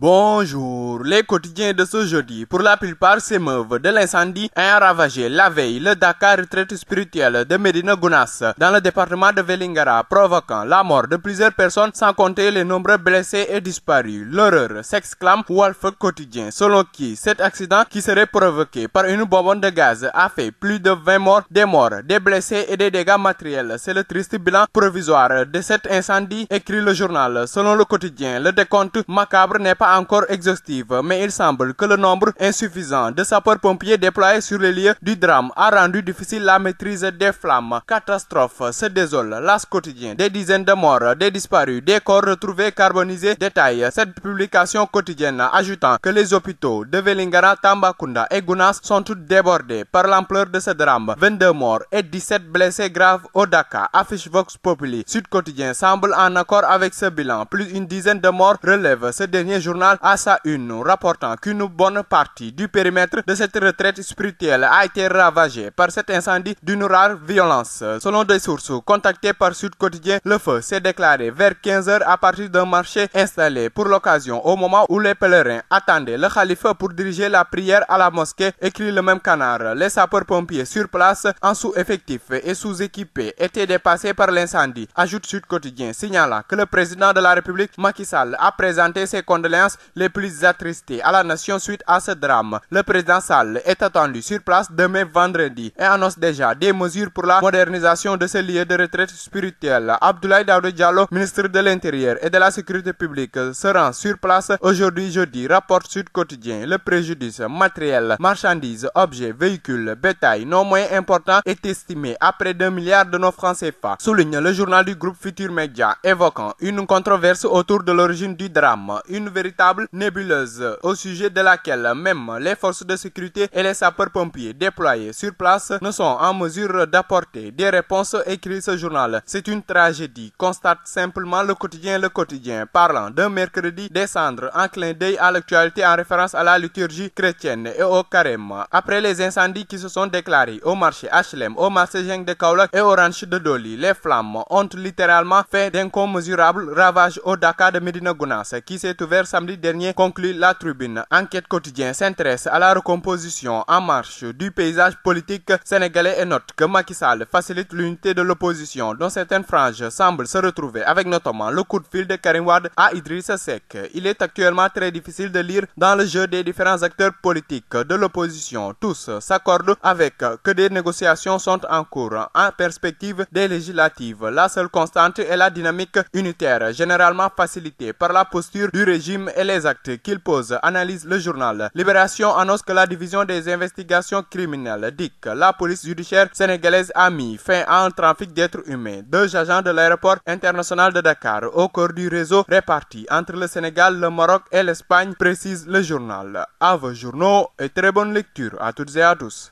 Bonjour, les quotidiens de ce jeudi, pour la plupart s'émeuvent de l'incendie ayant ravagé la veille le Dakar retraite spirituelle de Médina Gounass dans le département de Vélingara, provoquant la mort de plusieurs personnes sans compter les nombreux blessés et disparus. L'horreur, s'exclame Walf Quotidien, selon qui cet accident qui serait provoqué par une bonbonne de gaz a fait plus de 20 morts, des blessés et des dégâts matériels. C'est le triste bilan provisoire de cet incendie, écrit le journal. Selon le quotidien, le décompte macabre n'est pas encore exhaustive, mais il semble que le nombre insuffisant de sapeurs-pompiers déployés sur les lieux du drame a rendu difficile la maîtrise des flammes. Catastrophe se désole, l'As quotidien. Des dizaines de morts, des disparus, des corps retrouvés carbonisés, détaille cette publication quotidienne, ajoutant que les hôpitaux de Vélingara, Tambacounda et Gounass sont tous débordés par l'ampleur de ce drame. 22 morts et 17 blessés graves au Dakar, affiche Vox Populi. Sud Quotidien semble en accord avec ce bilan. Plus une dizaine de morts relève ce dernier journal à sa une, rapportant qu'une bonne partie du périmètre de cette retraite spirituelle a été ravagée par cet incendie d'une rare violence. Selon des sources contactées par Sud Quotidien, le feu s'est déclaré vers 15 h à partir d'un marché installé pour l'occasion au moment où les pèlerins attendaient le khalife pour diriger la prière à la mosquée, écrit le même canard. Les sapeurs-pompiers sur place, en sous-effectif et sous-équipés, étaient dépassés par l'incendie, ajoute Sud Quotidien, signalant que le président de la République, Macky Sall, a présenté ses condoléances les plus attristées à la nation suite à ce drame. Le président Sall est attendu sur place demain vendredi et annonce déjà des mesures pour la modernisation de ce lieu de retraite spirituelle. Abdoulaye Daouda Diallo, ministre de l'Intérieur et de la Sécurité publique, se rend sur place aujourd'hui jeudi, rapporte Sud Quotidien. Le préjudice matériel, marchandises, objets, véhicules, bétail non moins important est estimé à près d'1 milliard de nos francs CFA, souligne le journal du groupe Futur Média, évoquant une controverse autour de l'origine du drame. Une véritable nébuleuse au sujet de laquelle même les forces de sécurité et les sapeurs-pompiers déployés sur place ne sont en mesure d'apporter des réponses, écrit ce journal. C'est une tragédie, constate simplement le quotidien, parlant d'un mercredi des cendres en clin d'œil à l'actualité en référence à la liturgie chrétienne et au carême. Après les incendies qui se sont déclarés au marché HLM, au marché Jeng de Kaolack et au ranch de Doli, les flammes ont littéralement fait d'incommensurables ravages au Dakar de Médina Gounass qui s'est ouvert samedi dernier, conclut la Tribune. Enquête quotidien s'intéresse à la recomposition en marche du paysage politique sénégalais et note que Macky Sall facilite l'unité de l'opposition dont certaines franges semblent se retrouver, avec notamment le coup de fil de Karim Wade à Idrissa Seck. Il est actuellement très difficile de lire dans le jeu des différents acteurs politiques de l'opposition. Tous s'accordent avec que des négociations sont en cours en perspective des législatives. La seule constante est la dynamique unitaire, généralement facilitée par la posture du régime et les actes qu'il pose, analyse le journal. Libération annonce que la division des investigations criminelles, DIC, la police judiciaire sénégalaise, a mis fin à un trafic d'êtres humains. 2 agents de l'aéroport international de Dakar au cœur du réseau réparti entre le Sénégal, le Maroc et l'Espagne, précise le journal. À vos journaux et très bonne lecture à toutes et à tous.